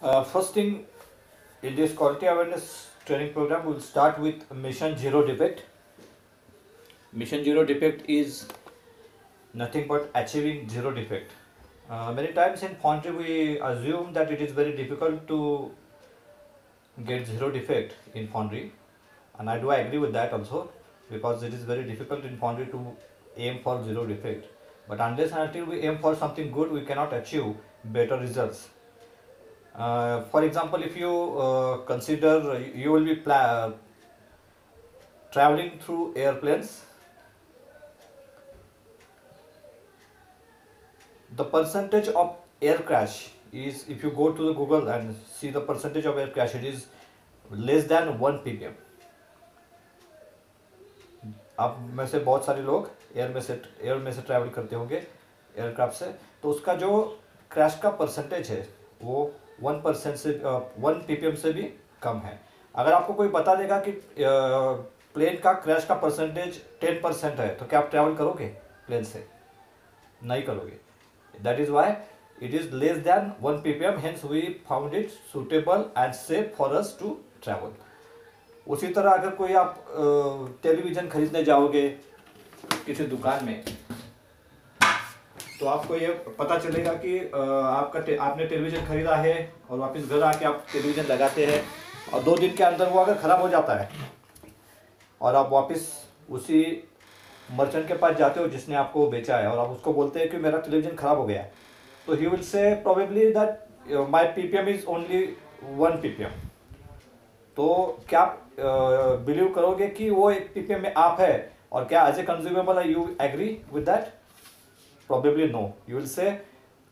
First thing, in this quality awareness training program, we'll start with Mission Zero Defect. Mission Zero Defect is nothing but achieving zero defect. Many times in Foundry, we assume that it is very difficult to get zero defect in Foundry, and I do agree with that also, because it is very difficult in Foundry to aim for zero defect. But unless and until we aim for something good, we cannot achieve better results. For example, if you consider you will be traveling through airplanes, the percentage of air crash is, if you go to the Google and see the percentage of air crash, it is less than 1 ppm. आप में से बहुत सारे लोग air में से travel करते होंगे एयरक्राफ्ट से, तो उसका जो क्रैश का परसेंटेज है वो 1% से 1 ppm से भी कम है. अगर आपको कोई बता देगा कि प्लेन का क्रैश का परसेंटेज 10% है, तो क्या आप ट्रैवल करोगे प्लेन से? नहीं करोगे. That is why it is less than 1 ppm, hence we found it suitable and safe for us to travel. उसी तरह अगर कोई आप टेलीविज़न खरीदने जाओगे किसी दुकान में, तो आपको ये पता चलेगा कि आपने टेलीविज़न खरीदा है और वापस घर आके आप टेलीविज़न लगाते हैं और 2 दिन के अंदर वो अगर ख़राब हो जाता है और आप वापस उसी मर्चेंट के पास जाते हो जिसने आपको बेचा है और आप उसको बोलते हैं कि मेरा टेलीविज़न ख़राब हो गया है, तो he will say probably that my ppm is only 1 ppm. तो क्या आप बिलीव करोगे कि वो 1 ppm में आप है? और क्या as a consumable you agree with that? Probably no. You will say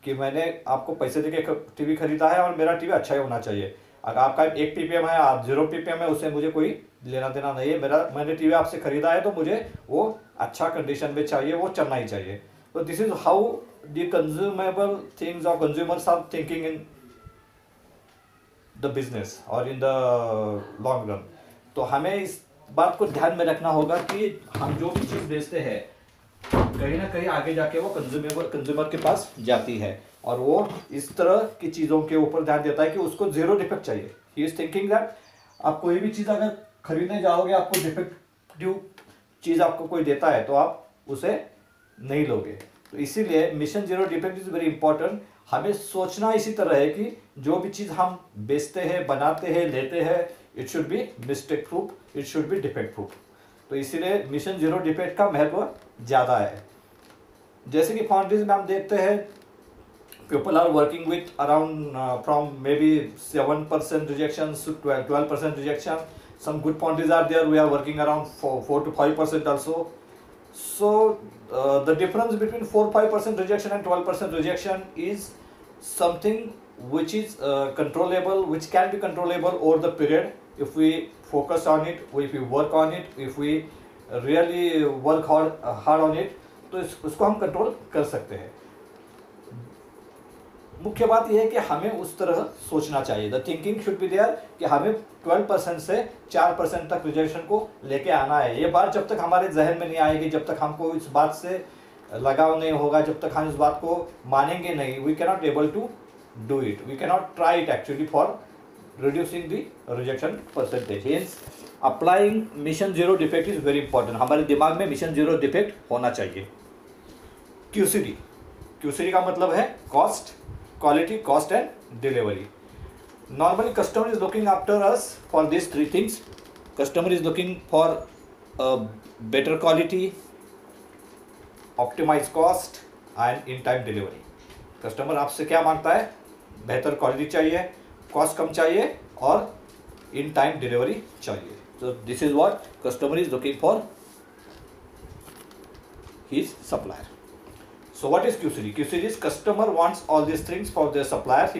कि मैंने आपको पैसे देके टीवी खरीदा है और मेरा टीवी अच्छा ही होना चाहिए. अगर आपका 1 ppm है, आप 0 ppm है, उससे मुझे कोई लेना देना नहीं है. मैंने टीवी आपसे खरीदा है तो मुझे वो अच्छा कंडीशन में चाहिए, वो चलना ही चाहिए. तो this is how the consumable things of consumers are thinking in the business और इन द लॉन्ग रन. तो हमें इस बात को ध्यान में रखना होगा कि हम जो भी चीज़ बेचते हैं कहीं ना कहीं आगे जाके वो कंज्यूमर के पास जाती है और वो इस तरह की चीज़ों के ऊपर ध्यान देता है कि उसको जीरो डिफेक्ट चाहिए. ही इज थिंकिंग दैट आप कोई भी चीज़ अगर खरीदने जाओगे, आपको डिफेक्टिव चीज़ आपको कोई देता है तो आप उसे नहीं लोगे. तो इसीलिए mission zero defect is very important. हमें सोचना इसी तरह है कि जो भी चीज़ हम बेचते हैं, बनाते हैं, लेते हैं, it should be mistake proof, it should B defect proof. तो इसीलिए मिशन जीरो डिफेक्ट का महत्व ज़्यादा है. जैसे कि फाउंड्रीज में हम देखते हैं people are working with around from maybe 7% rejections to 12% rejection. Some good foundries are there, we are working around 4 to 5% also. So the difference between 4-5% rejection and 12% rejection is something which is controllable, which can be controllable over the period if we focus on it, if we work on it, if we really work hard on it. तो उसको हम control कर सकते हैं. मुख्य बात यह है कि हमें उस तरह सोचना चाहिए. The thinking should be there कि हमें 12% से 4% तक रिजेक्शन को लेके आना है. ये बात जब तक हमारे जहन में नहीं आएगी, जब तक हमको इस बात से लगाव नहीं होगा, जब तक हम इस बात को मानेंगे नहीं, we can not able to do it. We can not try it actually for reducing the rejection percentage. Hence applying mission zero defect is very important. हमारे दिमाग में मिशन जीरो डिफेक्ट होना चाहिए. QCD का मतलब है cost, quality, cost and delivery. Normally customer is looking after us for these 3 things. Customer is looking for better quality, optimized cost and in time delivery. Customer आपसे क्या मांगता है? बेहतर क्वालिटी चाहिए, कॉस्ट कम चाहिए और इन टाइम डिलीवरी चाहिए. So this is what customer is looking for his supplier. So what is QCD? QCD is customer wants all these things for their suppliers.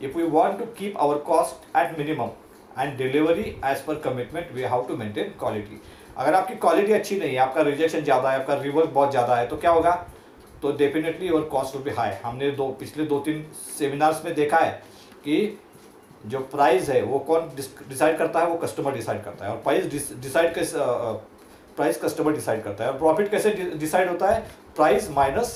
If we want to keep our cost at minimum and delivery as per commitment, we have to maintain quality. अगर आपकी quality अच्छी नहीं है, आपका rejection ज़्यादा है, आपका rework बहुत ज़्यादा है, तो क्या होगा? तो definitely your cost will be high. हमने पिछले 2-3 सेमिनार्स में देखा है कि जो प्राइस है वो कौन डिसाइड करता है? वो कस्टमर डिसाइड करता है. और प्राइस कस्टमर डिसाइड करता है. और प्रॉफिट कैसे डिसाइड होता है? Price minus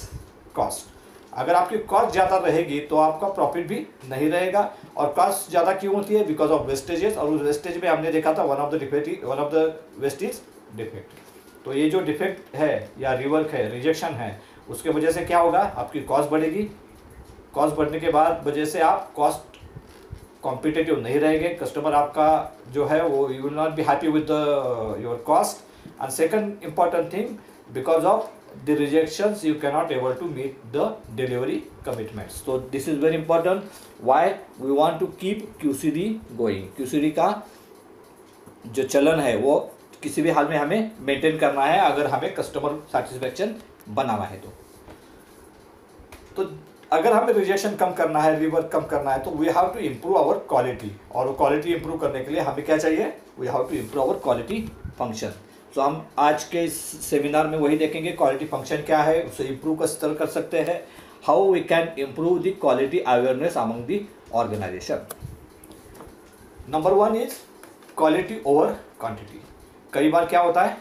cost. अगर आपकी कॉस्ट ज़्यादा रहेगी तो आपका प्रॉफिट भी नहीं रहेगा। और कॉस्ट ज़्यादा क्यों होती है? बिकॉज ऑफ वेस्टेजेस, और उस वेस्टेज में हमने देखा था one of the waste is defect. तो ये जो डिफेक्ट है या रिवर्क है, रिजेक्शन है, उसके वजह से क्या होगा? आपकी कॉस्ट बढ़ेगी। कॉस्ट बढ़ने के बाद वजह से आप कॉस्ट कॉम्पिटिटिव नहीं रहेंगे, कस्टमर आपका जो है वो you will not be happy with your cost. And second important thing, because of the rejections you cannot able to meet the delivery commitments. So this is very important, why we want to keep QCD going. QCD का जो चलन है वो किसी भी हाल में हमें maintain करना है अगर हमें कस्टमर सेटिस्फेक्शन बनाना है। तो अगर हमें रिजेक्शन कम करना है, रिवर्क कम करना है, तो we have to improve our quality. और क्वालिटी इंप्रूव करने के लिए हमें क्या चाहिए? We have to improve our quality function. तो हम आज के इस सेमिनार में वही देखेंगे, क्वालिटी फंक्शन क्या है, उसे इम्प्रूव किस तरह कर सकते हैं, how we can improve the quality awareness among the organisation. Number 1 is quality over quantity. कई बार क्या होता है,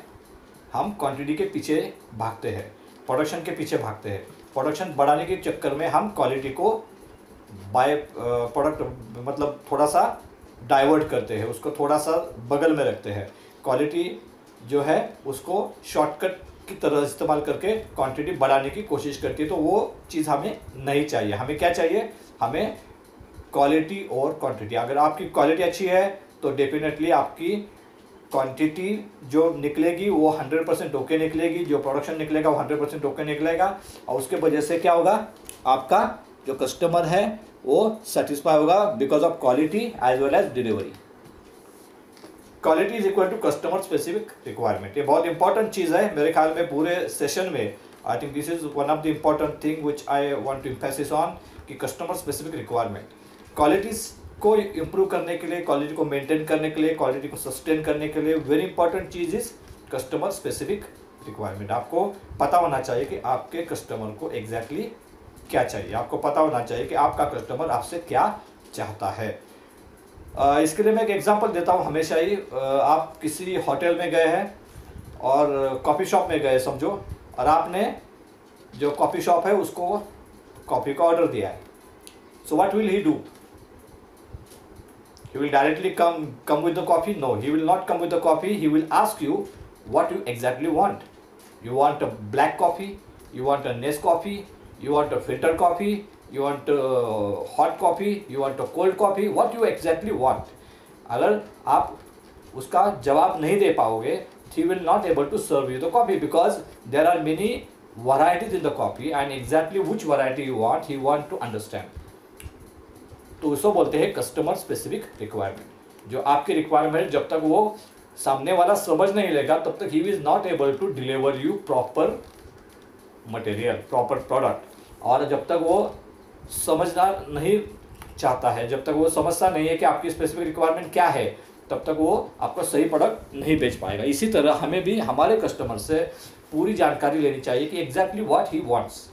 हम क्वांटिटी के पीछे भागते हैं, प्रोडक्शन के पीछे भागते हैं। प्रोडक्शन बढ़ाने के चक्कर में हम क्वालिटी को बाय प्रोडक्ट मतलब थोड़ा सा डाइवर्ट करते हैं, उसको थोड़ा सा बगल में रखते हैं। क्वालिटी जो है उसको शॉर्टकट की तरह इस्तेमाल करके क्वांटिटी बढ़ाने की कोशिश करती है, तो वो चीज़ हमें नहीं चाहिए। हमें क्या चाहिए? हमें क्वालिटी और क्वांटिटी। अगर आपकी क्वालिटी अच्छी है तो डेफिनेटली आपकी क्वांटिटी जो निकलेगी वो 100% ओके निकलेगी, जो प्रोडक्शन निकलेगा वो 100% ओके निकलेगा। और उसके वजह से क्या होगा? आपका जो कस्टमर है वो सेटिस्फाई होगा because of quality as well as delivery. Quality is equal to customer specific requirement. ये बहुत इंपॉर्टेंट चीज़ है मेरे ख्याल में पूरे सेशन में। I think this is one of the important thing which I want to emphasis on कि customer specific requirement. Qualities को इम्प्रूव करने के लिए, क्वालिटी को मेंटेन करने के लिए, क्वालिटी को सस्टेन करने के लिए very important cheese is customer specific requirement. आपको पता होना चाहिए कि आपके कस्टमर को एग्जैक्टली क्या चाहिए। आपको पता होना चाहिए कि आपका कस्टमर आपसे क्या चाहता है। इसके लिए मैं एक एग्जांपल देता हूँ हमेशा ही। आप किसी होटल में गए हैं और कॉफ़ी शॉप में गए समझो, और आपने जो कॉफ़ी शॉप है उसको कॉफ़ी का ऑर्डर दिया है। So what will he do? He will directly come with the coffee? No, he will not come with the coffee. He will ask you what you exactly want. You want a black coffee? You want a Nescafe? You want a filter coffee? You want a hot coffee? You want a cold coffee? What you exactly want? अगर आप उसका जवाब नहीं दे पाओगे, he will not able to serve you the coffee because there are many varieties in the coffee and exactly which variety you want, he want to understand. तो उसको बोलते हैं कस्टमर स्पेसिफिक रिक्वायरमेंट। जो आपकी रिक्वायरमेंट जब तक वो सामने वाला समझ नहीं लेगा तब तक he is not able to deliver you proper material, proper product. और जब तक वो समझना नहीं चाहता है, जब तक वो समझता नहीं है कि आपकी स्पेसिफिक रिक्वायरमेंट क्या है, तब तक वो आपको सही प्रोडक्ट नहीं बेच पाएगा। इसी तरह हमें भी हमारे कस्टमर से पूरी जानकारी लेनी चाहिए कि एग्जैक्टली व्हाट ही वांट्स,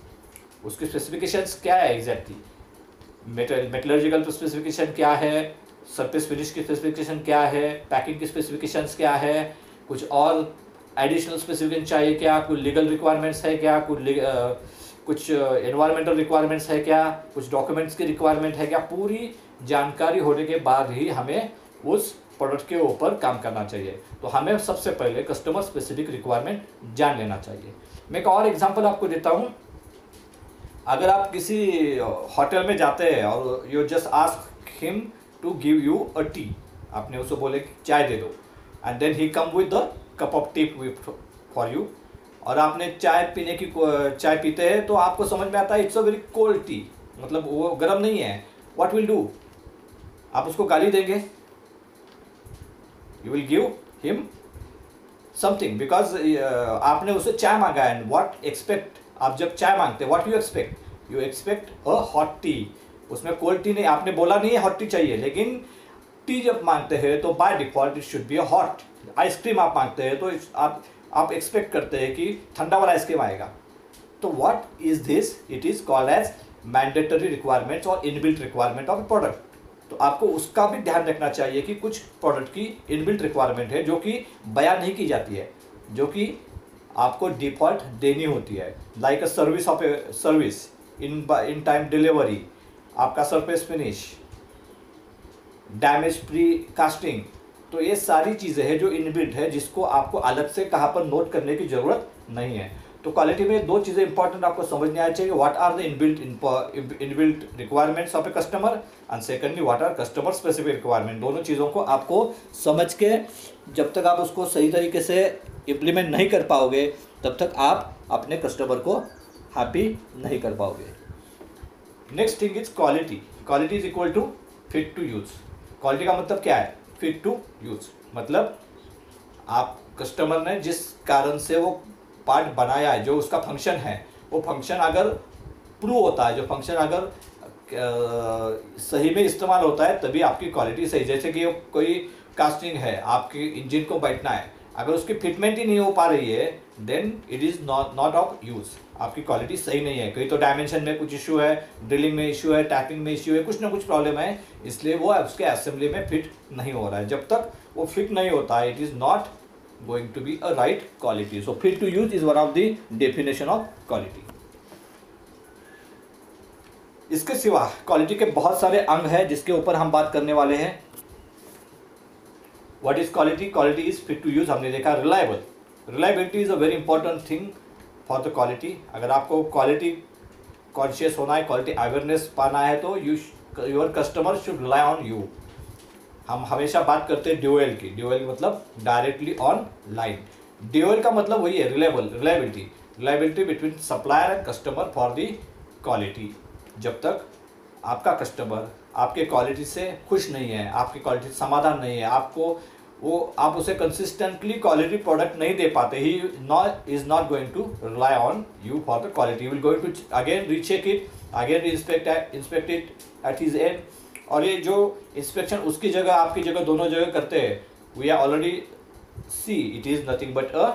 उसकी स्पेसिफिकेशंस क्या है, एग्जैक्टली मेटलर्जिकल स्पेसिफिकेशन क्या है, सरफेस फिनिश की स्पेसिफिकेशन क्या है, पैकिंग की स्पेसिफिकेशंस क्या है, कुछ और एडिशनल स्पेसिफिकेशन चाहिए क्या, कुछ लीगल रिक्वायरमेंट्स है क्या, कुछ एनवायरमेंटल रिक्वायरमेंट्स है क्या, कुछ डॉक्यूमेंट्स की रिक्वायरमेंट है क्या। पूरी जानकारी होने के बाद ही हमें उस प्रोडक्ट के ऊपर काम करना चाहिए। तो हमें सबसे पहले कस्टमर स्पेसिफिक रिक्वायरमेंट जान लेना चाहिए। मैं एक और एग्जांपल आपको देता हूँ। अगर आप किसी होटल में जाते हैं और you just ask him to give you a tea, आपने उसको बोले कि चाय दे दो, and then he come with the cup of tea for you, और आपने चाय पीते हैं तो आपको समझ में आता है it's a very cold T, मतलब वो गर्म नहीं है। What will do? आप उसको गाली देंगे? You will give him something because आपने उससे चाय मांगा है। एंड व्हाट एक्सपेक्ट, आप जब चाय मांगते हैं what you expect? You expect a hot T. उसमें कोल्ड टी नहीं, आपने बोला नहीं है हॉट टी चाहिए, लेकिन टी जब मांगते हैं तो by default it should be a hot. Ice cream आप मांगते हैं तो आप एक्सपेक्ट करते हैं कि ठंडा वाला आइसक्रीम आएगा। तो what is this? It is called as mandatory requirements और इनबिल्ट रिक्वायरमेंट ऑफ प्रोडक्ट। तो आपको उसका भी ध्यान रखना चाहिए कि कुछ प्रोडक्ट की इनबिल्ट रिक्वायरमेंट है जो कि बयान नहीं की जाती है, जो कि आपको डिफ़ॉल्ट देनी होती है। Like a service of a service, in time delivery, आपका surface finish, damage free casting. तो ये सारी चीज़ें हैं जो इनबिल्ट है, जिसको आपको अलग से कहाँ पर नोट करने की ज़रूरत नहीं है। तो क्वालिटी में दो चीज़ें इंपॉर्टेंट आपको समझने आनी चाहिए, what are the inbuilt requirements of a customer and secondly what are customer specific requirement. दोनों चीज़ों को आपको समझ के जब तक आप उसको सही तरीके से इम्प्लीमेंट नहीं कर पाओगे तब तक आप अपने कस्टमर को हैप्पी नहीं कर पाओगे। Next thing is quality. Quality is equal to fit to use. Quality का मतलब क्या है? फिट टू यूज, मतलब आप कस्टमर ने जिस कारण से वो पार्ट बनाया है, जो उसका फंक्शन है, वो फंक्शन अगर प्रूव होता है, जो फंक्शन अगर सही में इस्तेमाल होता है, तभी आपकी क्वालिटी सही। जैसे कि कोई कास्टिंग है, आपकी इंजन को बैठना है, अगर उसकी फिटमेंट ही नहीं हो पा रही है then it is not of use, आपकी क्वालिटी सही नहीं है। कहीं तो डायमेंशन में कुछ इशू है, ड्रिलिंग में इशू है, टैपिंग में इशू है, कुछ ना कुछ प्रॉब्लम है, इसलिए वो उसके असेंबली में फिट नहीं हो रहा है। जब तक वो फिट नहीं होता है, it is not going to be a right quality. So fit to use is one of the definition of quality. इसके सिवा क्वालिटी के बहुत सारे अंग हैं जिसके ऊपर हम बात करने वाले हैं। What is quality? Quality is fit to use. हमने देखा reliable. Reliability is a very important thing for the quality. अगर आपको क्वालिटी कॉन्शियस होना है, क्वालिटी अवेयरनेस पाना है, तो your customer should rely on you. हम हमेशा बात करते हैं ड्यूएल की। ड्यूएल मतलब डायरेक्टली ऑन लाइन। ड्यूएल का मतलब वही है, reliability. Reliability between supplier and customer for the quality. जब तक आपका कस्टमर आपके क्वालिटी से खुश नहीं है, आपकी क्वालिटी समाधान नहीं है, आप उसे कंसिस्टेंटली क्वालिटी प्रोडक्ट नहीं दे पाते, he is not going to rely on you for the quality. You will going to again recheck it, again inspect it at his end. और ये जो इंस्पेक्शन उसकी जगह आपकी जगह दोनों जगह करते हैं, we are already see it is nothing but a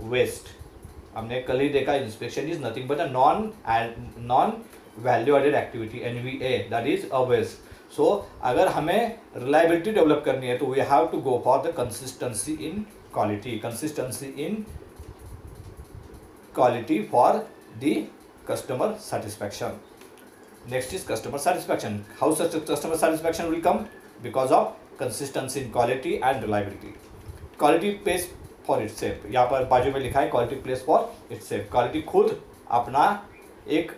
waste. हमने कल ही देखा, inspection is nothing but a non value added activity, NVA, that is a waste. So अगर हमें रिलायबिलिटी डेवलप करनी है तो we have to go for the consistency in quality, consistency in quality for the customer satisfaction. Next is customer satisfaction. How such customer satisfaction will come? Because of consistency in quality and reliability. Quality pays for itself. यहाँ पर बाजू में लिखा है quality pays for itself. Quality खुद अपना एक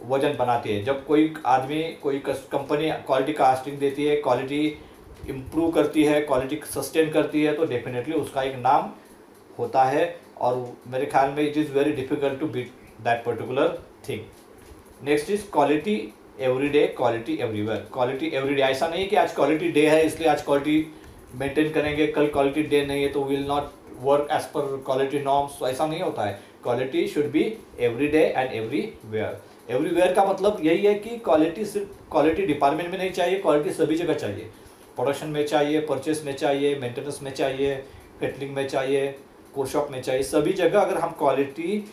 वजन बनाती है। जब कोई आदमी, कोई कंपनी क्वालिटी कास्टिंग देती है, क्वालिटी इम्प्रूव करती है, क्वालिटी सस्टेन करती है, तो डेफिनेटली उसका एक नाम होता है। और मेरे ख्याल में it is very difficult to beat that particular thing. Next is quality everyday, quality everywhere. Quality everyday, ऐसा नहीं कि आज क्वालिटी डे है इसलिए आज क्वालिटी मेंटेन करेंगे, कल क्वालिटी डे नहीं है तो will not work as per quality norms. ऐसा नहीं होता है। Quality should be everyday and everywhere. Everywhere का मतलब यही है कि क्वालिटी सिर्फ क्वालिटी डिपार्टमेंट में नहीं चाहिए, क्वालिटी सभी जगह चाहिए। प्रोडक्शन में चाहिए, परचेस में चाहिए, मेंटेनेंस में चाहिए, फिटिंग में चाहिए, कोर्स शॉप में चाहिए। सभी जगह अगर हम क्वालिटी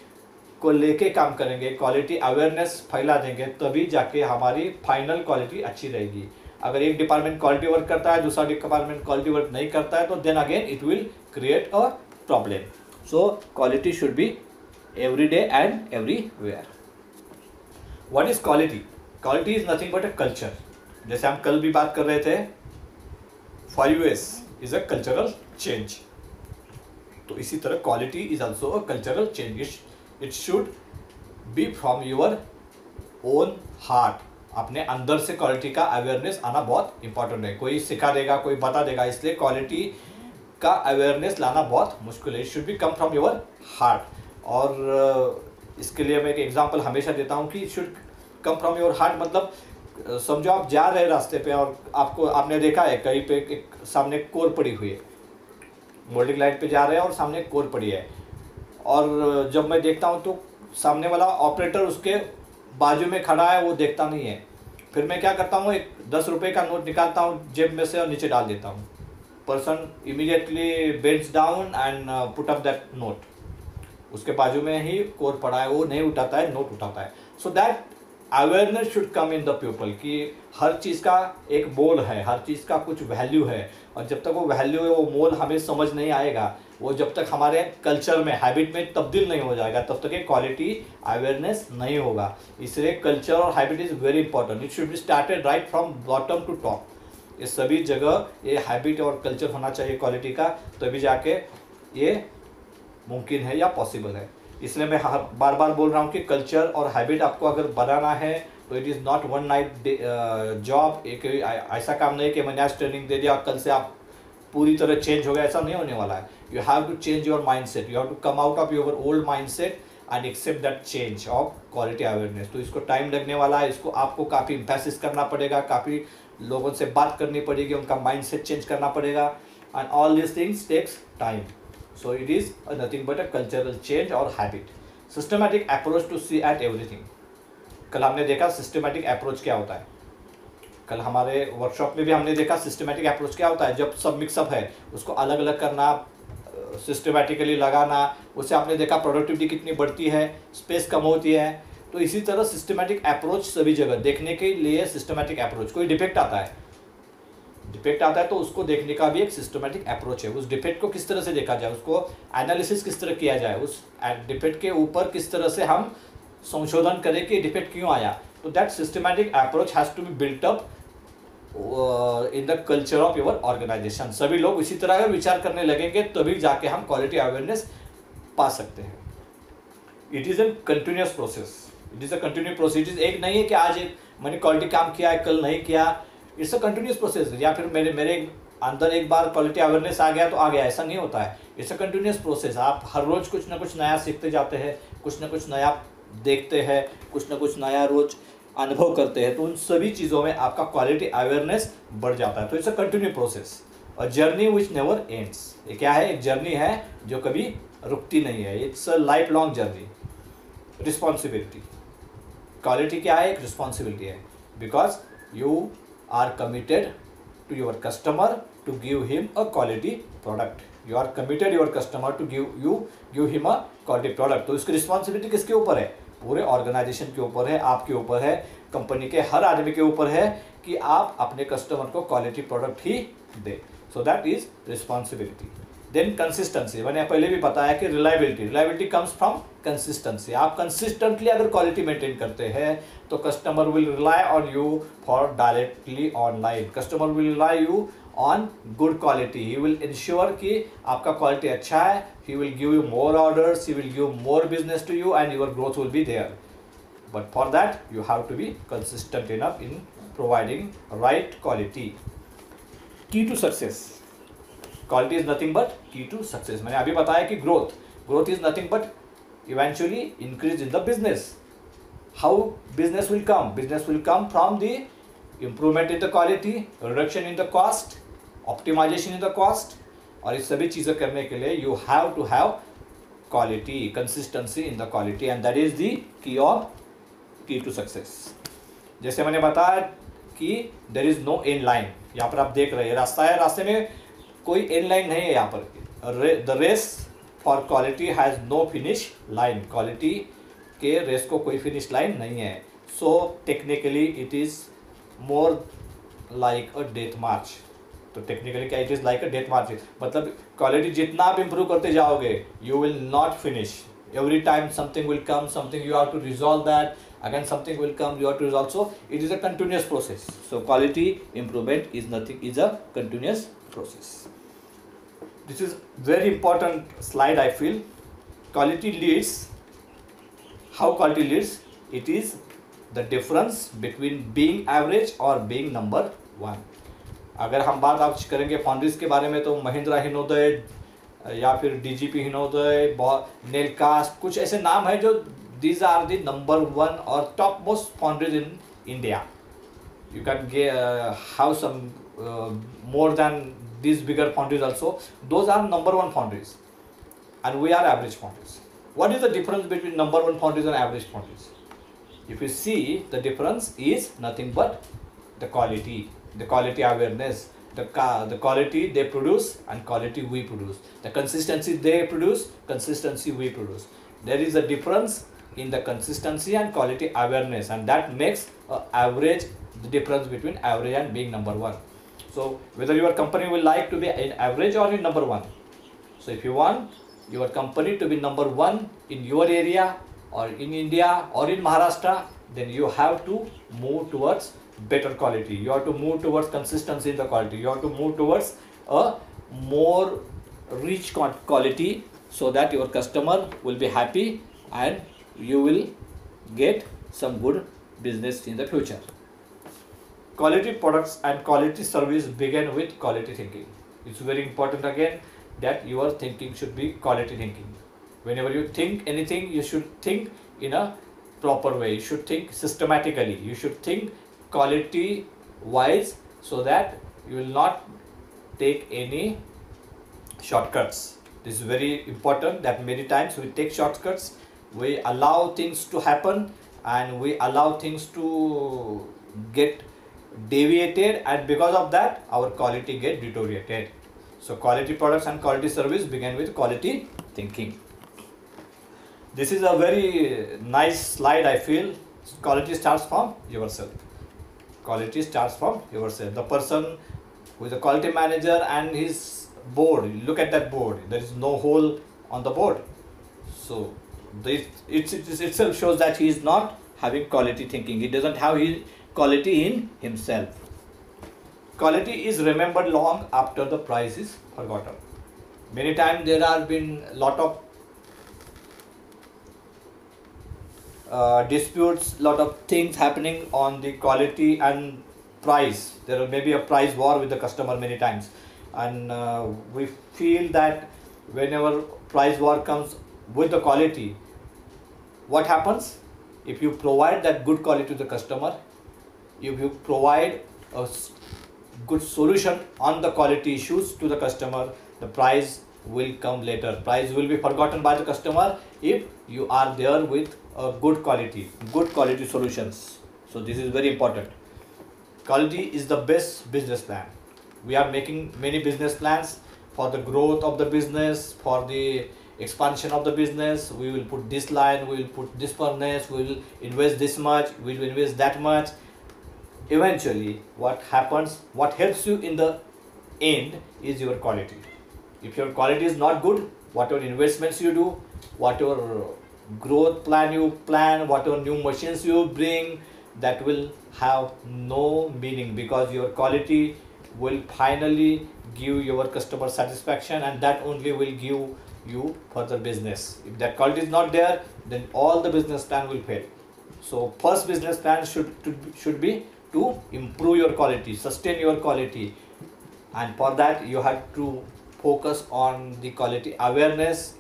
को लेके काम करेंगे, क्वालिटी अवेयरनेस फैला देंगे, तभी जाके हमारी फाइनल क्वालिटी अच्छी रहेगी। अगर एक डिपार्टमेंट क्वालिटी वर्क करता है, दूसरा डिपार्टमेंट क्वालिटी वर्क नहीं करता है, तो then again it will create a problem. So quality should be everyday and everywhere. What is quality? Quality is nothing but a culture. जैसे हम कल भी बात कर रहे थे, 5S is a cultural change. तो इसी तरह quality is also a cultural change. It should B from your own heart. अपने अंदर से क्वालिटी का अवेयरनेस आना बहुत इंपॉर्टेंट है। कोई सिखा देगा, कोई बता देगा, इसलिए क्वालिटी का अवेयरनेस लाना बहुत मुश्किल है। It should B come from your heart. और इसके लिए मैं एक एग्जांपल हमेशा देता हूँ कि it should come from your heart. मतलब समझो आप जा रहे हैं रास्ते पे और आपने देखा है कहीं पे एक सामने कोर पड़ी हुई है, मोल्डिंग लाइन पे जा रहे हैं और सामने कोर पड़ी है। और जब मैं देखता हूँ तो सामने वाला ऑपरेटर उसके बाजू में खड़ा है, वो देखता नहीं है। फिर मैं क्या करता हूँ, एक 10 रुपये का नोट निकालता हूँ जेब में से और नीचे डाल देता हूँ। Person immediately bends down and put up that note. उसके बाजू में ही कोर पड़ा है, वो नहीं उठाता है, नोट उठाता है। So that awareness should come in the people कि हर चीज़ का एक मोल है, हर चीज़ का कुछ वैल्यू है, और जब तक वो वैल्यू है, वो मोल हमें समझ नहीं आएगा, वो जब तक हमारे कल्चर में, हैबिट में तब्दील नहीं हो जाएगा, तब तक ये क्वालिटी अवेयरनेस नहीं होगा। इसलिए कल्चर और habit is very important. It should be started right from bottom to top. ये सभी जगह ये हैबिट और कल्चर होना चाहिए क्वालिटी का, तभी जाके ये मुमकिन है या पॉसिबल है। इसलिए मैं बार बार बोल रहा हूँ कि कल्चर और हैबिट आपको अगर बनाना है तो it is not one night job. एक ऐसा काम नहीं कि मैंने आज ट्रेनिंग दे दिया कल से आप पूरी तरह चेंज हो गया, ऐसा नहीं होने वाला है। You have to change your mind set, you have to come out of your old mind set and accept that change of quality awareness. तो इसको टाइम लगने वाला है, इसको आपको काफ़ी इम्फेसिस करना पड़ेगा, काफ़ी लोगों से बात करनी पड़ेगी, उनका माइंड सेट चेंज करना पड़ेगा, and all this things takes time. So it is nothing but a cultural change or habit. Systematic approach to see at everything. कल हमने देखा सिस्टमेटिक अप्रोच क्या होता है, कल हमारे वर्कशॉप में भी हमने देखा सिस्टमेटिक अप्रोच क्या होता है। जब सब मिक्सअप है उसको अलग अलग करना, सिस्टमेटिकली लगाना, उससे आपने देखा प्रोडक्टिविटी कितनी बढ़ती है, स्पेस कम होती है। तो इसी तरह सिस्टमेटिक अप्रोच सभी जगह देखने के लिए सिस्टमेटिक अप्रोच। कोई डिफेक्ट आता है, तो उसको देखने का भी एक सिस्टमेटिक अप्रोच है। उस डिफेक्ट को किस तरह से देखा जाए, उसको एनालिसिस किस तरह किया जाए, उस डिफेक्ट के ऊपर किस तरह से हम संशोधन करें कि डिफेक्ट क्यों आया। तो that systematic approach has to be built up in the culture of your organisation. सभी लोग इसी तरह का विचार करने लगेंगे तभी जाके हम क्वालिटी अवेयरनेस पा सकते हैं। It is an continuous process, it is a continue process. एक नहीं है कि आज मैंने क्वालिटी काम किया है कल नहीं किया, इट्स अ कंटिन्यूस प्रोसेस। या फिर मेरे अंदर एक बार क्वालिटी अवेयरनेस आ गया तो आ गया, ऐसा नहीं होता है। It's a continuous process. आप हर रोज़ कुछ ना कुछ नया सीखते जाते हैं, कुछ ना कुछ नया देखते हैं, कुछ ना कुछ नया रोज अनुभव करते हैं, तो उन सभी चीज़ों में आपका क्वालिटी अवेयरनेस बढ़ जाता है। तो it's a continue process, a journey which never ends. ये क्या है, एक जर्नी है जो कभी रुकती नहीं है। It's a life long journey. Responsibility, quality क्या है, एक रिस्पॉन्सिबिलिटी है, because you are committed to your customer to give him a quality product. You are committed your customer to give him a quality product. तो इसकी responsibility किसके ऊपर है, पूरे ऑर्गेनाइजेशन के ऊपर है, आपके ऊपर है, कंपनी के हर आदमी के ऊपर है कि आप अपने कस्टमर को क्वालिटी प्रोडक्ट ही दे। So that is responsibility. Then consistency, मैंने पहले भी बताया कि रिलायबिलिटी कम्स फ्रॉम कंसिस्टेंसी। आप कंसिस्टेंटली अगर क्वालिटी मेंटेन करते हैं तो customer will rely on you for directly online. Customer will rely you on good quality. He will ensure कि आपका क्वालिटी अच्छा है, he will give you more orders, he will give more business to you and your growth will be there. But for that you have to be consistent enough in providing right quality. Key to success, quality is nothing but key to success. मैंने अभी बताया कि growth is nothing but eventually increase in the business. How business will come from the improvement in the quality, reduction in the cost, optimisation in the cost. और इस सभी चीज़ें करने के लिए you have to have quality, consistency in the quality, and that is the key to success. जैसे मैंने बताया कि there is no end line. यहाँ पर आप देख रहे हैं रास्ता है, रास्ते में कोई एंड लाइन नहीं है। यहाँ पर the race for quality has no finish line. Quality के रेस को कोई फिनिश लाइन नहीं है। So technically it is more like a death march. तो टेक्निकली क्या, it is like a death march, मतलब क्वालिटी जितना आप इम्प्रूव करते जाओगे you will not finish. Every time something will come, something you have to resolve that, again something will come, you have to resolve. So it is a continuous process. So quality improvement is a continuous process. This is very important slide, I feel. Quality leads. How quality leads? It is the difference between being average or being number one. अगर हम बात आज करेंगे foundries के बारे में तो महिंद्रा हिनोदय या फिर डीजीपी हिनोदय, नेलकास्ट, कुछ ऐसे नाम है जो these are the number one or top most foundries in India. You can have some more than these bigger foundries also. Those are number one foundries and we are average foundries. What is the difference between number one foundries and average foundries? If you see, the difference is nothing but the quality awareness, the quality they produce and quality we produce, the consistency they produce, consistency we produce. There is a difference in the consistency and quality awareness, and that makes average the difference between average and being number one. So whether your company will like to be in average or in number one. So if you want your company to be number one in your area or in India or in Maharashtra, then you have to move towards better quality. You have to move towards consistency in the quality. You have to move towards a more rich quality, so that your customer will be happy and you will get some good business in the future. Quality products and quality service begin with quality thinking. It's very important again that your thinking should be quality thinking. Whenever you think anything, you should think in a proper way. You should think systematically. You should think quality wise, so that you will not take any shortcuts. This is very important, that many times we take shortcuts, we allow things to happen and we allow things to get deviated, and because of that our quality get deteriorated. So quality products and quality service begin with quality thinking. This is a very nice slide, I feel. Quality starts from yourself. Quality starts from yourself. The person who is a quality manager and his board, look at that board, there is no hole on the board. So it itself shows that he is not having quality thinking. He doesn't have his quality in himself. Quality is remembered long after the price is forgotten. Many times there have been a lot of disputes, lot of things happening on the quality and price. There may be a price war with the customer many times, and we feel that whenever price war comes with the quality, what happens? If you provide that good quality to the customer, if you provide a good solution on the quality issues to the customer, the price will come later. Price will be forgotten by the customer if you are there with a good quality solutions. So this is very important. Quality is the best business plan. We are making many business plans for the growth of the business, for the expansion of the business. We will put this line, we will put this furnace, we will invest this much, we will invest that much. Eventually what happens, what helps you in the end is your quality. If your quality is not good, whatever investments you do, whatever growth plan you plan, whatever new machines you bring, that will have no meaning, because your quality will finally give your customer satisfaction, and that only will give you further business. If that quality is not there, then all the business plan will fail. So first business plan should be to improve your quality, sustain your quality, and for that you have to focus on the quality awareness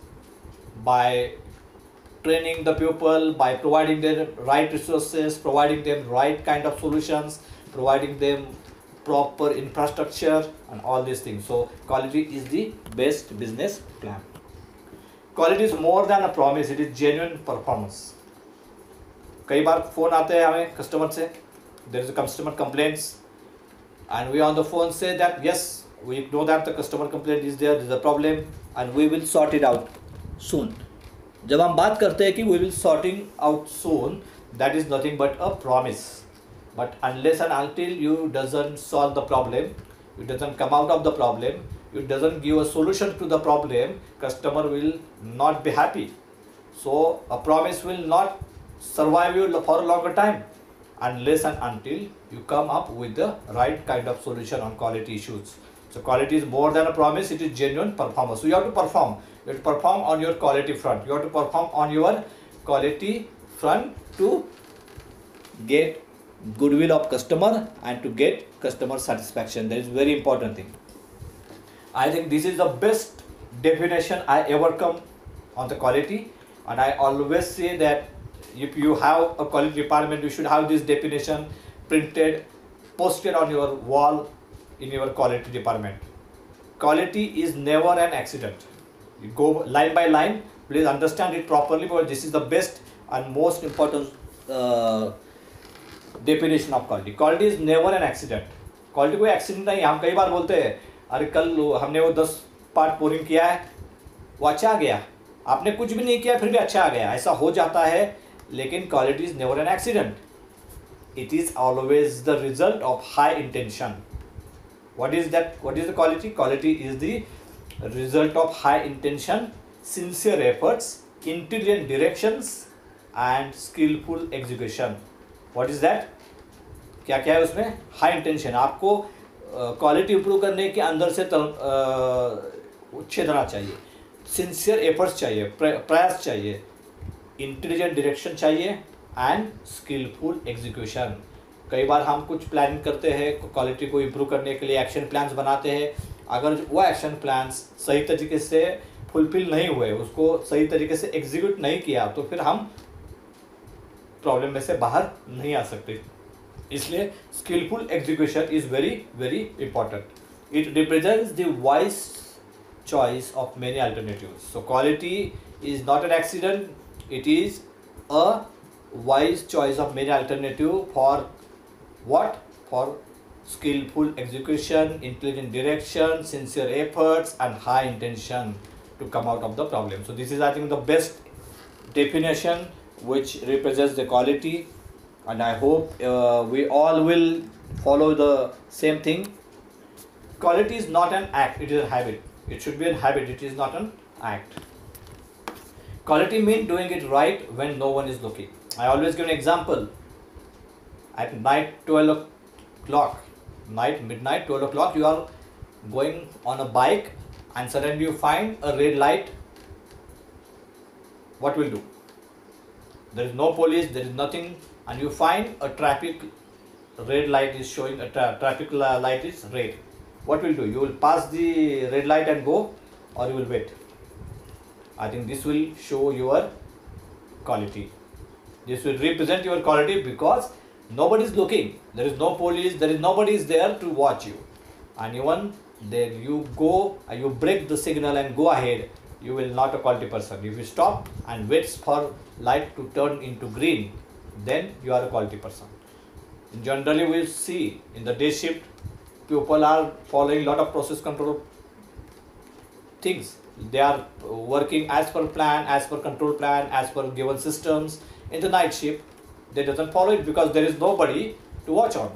by training the people, by providing them right resources, providing them right kind of solutions, providing them proper infrastructure and all these things. So quality is the best business plan. Quality is more than a promise, it is genuine performance. कई बार phone आते हैं हमें customer से, there is a customer complaints, and we on the phone say that yes, we know that the customer complaint is there is a problem and we will sort it out soon. जब हम बात करते हैं कि we will sorting out soon, that is nothing but a promise. But unless and until you doesn't solve the problem, you doesn't come out of the problem, you doesn't give a solution to the problem, customer will not be happy. So a promise will not survive you for a longer time unless and until you come up with the right kind of solution on quality issues. So quality is more than a promise, it is genuine performance. So you have to perform. You have to perform on your quality front. You have to perform on your quality front to get goodwill of customer and to get customer satisfaction. That is very important thing. I think this is the best definition I ever come on the quality, and I always say that if you have a quality department, you should have this definition printed, posted on your wall in your quality department. Quality is never an accident. You go line by line, please understand it properly, because this is the best and most important definition of quality. Quality is never an accident. Quality कोई accident नहीं. हम कई बार बोलते हैं अरे कल हमने वो 10 पार्ट pouring किया है, वो अच्छा आ गया. आपने कुछ भी नहीं किया फिर भी अच्छा आ गया. ऐसा हो जाता है लेकिन quality is never an accident. It is always the result of high intention. What is that? What is the quality? Quality is the result of high intention, sincere efforts, intelligent directions and skillful execution. What is that? क्या क्या है उसमें? High intention. आपको quality improve करने के अंदर से छेदना चाहिए, सिंसियर एफर्ट्स चाहिए, प्रयास चाहिए, इंटेलिजेंट डायरेक्शन चाहिए एंड स्किलफुल एग्जीक्यूशन. कई बार हम कुछ प्लानिंग करते हैं क्वालिटी को इम्प्रूव करने के लिए, एक्शन प्लान्स बनाते हैं. अगर वो एक्शन प्लान्स सही तरीके से फुलफिल नहीं हुए, उसको सही तरीके से एग्जीक्यूट नहीं किया, तो फिर हम प्रॉब्लम में से बाहर नहीं आ सकते. इसलिए skilful execution is very very important. It represents the wise choice of many alternatives. So quality is not an accident, it is a wise choice of many alternative for what? For skillful execution, intelligent direction, sincere efforts and high intention to come out of the problem. So this is, I think, the best definition which represents the quality, and I hope we all will follow the same thing. Quality is not an act, it is a habit. It should be a habit, it is not an act. Quality means doing it right when no one is looking. I always give an example. At night 12 o'clock, midnight 12 o'clock, you are going on a bike and suddenly you find a red light. What will do? There is no police, there is nothing, and you find a traffic red light is showing, a traffic light is red. What will do? You will pass the red light and go, or you will wait. I think this will show your quality. This will represent your quality because nobody is looking. There is no police, there is nobody is there to watch you. And even then you go and you break the signal and go ahead, you will not a quality person. If you stop and wait for light to turn into green, then you are a quality person. Generally we see in the day shift, people are following lot of process control things. They are working as per plan, as per control plan, as per given systems. In the night shift, they doesn't follow it because there is nobody to watch on.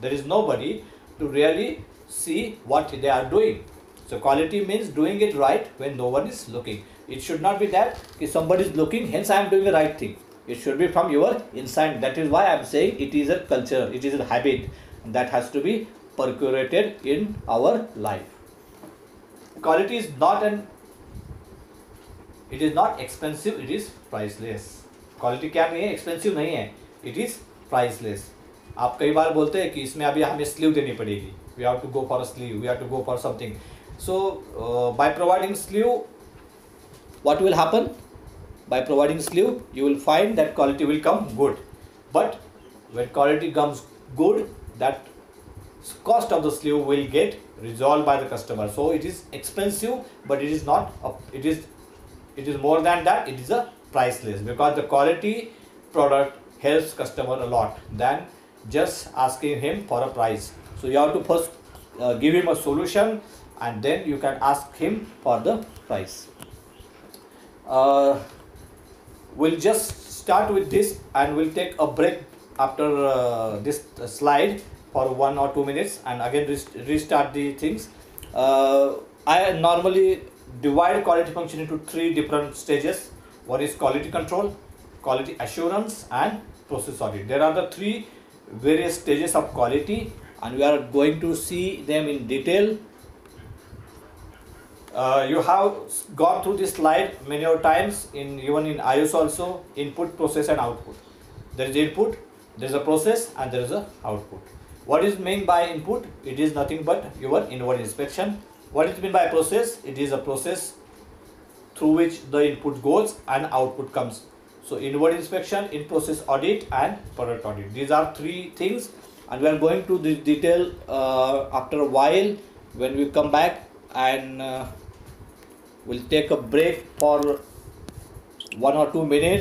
There is nobody to really see what they are doing. So quality means doing it right when no one is looking. It should not be that if somebody is looking, hence I am doing the right thing. It should be from your inside. That is why I am saying it is a culture, it is a habit that has to be percolated in our life. Quality is not it is not expensive, it is priceless. Quality क्या नहीं है? Expensive नहीं है, it is priceless. आप कई बार बोलते हैं कि इसमें अभी हमें स्लीव देनी पड़ेगी, we have to go for a sleeve, we have to go for something. So by providing sleeve, what will happen? By providing sleeve you will find that quality will come good. But when quality comes good, that cost of the sleeve will get resolved by the customer. So it is expensive, but it is not. It is more than that. It is a priceless, because the quality product helps customer a lot than just asking him for a price. So you have to first give him a solution, and then you can ask him for the price. We'll just start with this, and we'll take a break after this slide for 1 or 2 minutes, and again restart the things. I normally divide quality function into 3 different stages. One is quality control, quality assurance and process audit. There are the 3 various stages of quality, and we are going to see them in detail. You have gone through this slide many times, even in iOS also. Input, process and output. There is input, there is a process, and there is a output. What is meant by input? It is nothing but your inward inspection. What is meant by process? It is a process through which the input goes and output comes. So inward inspection, in process audit and product audit. These are 3 things, and we are going to this detail after a while when we come back, and we'll take a break for 1 or 2 minutes.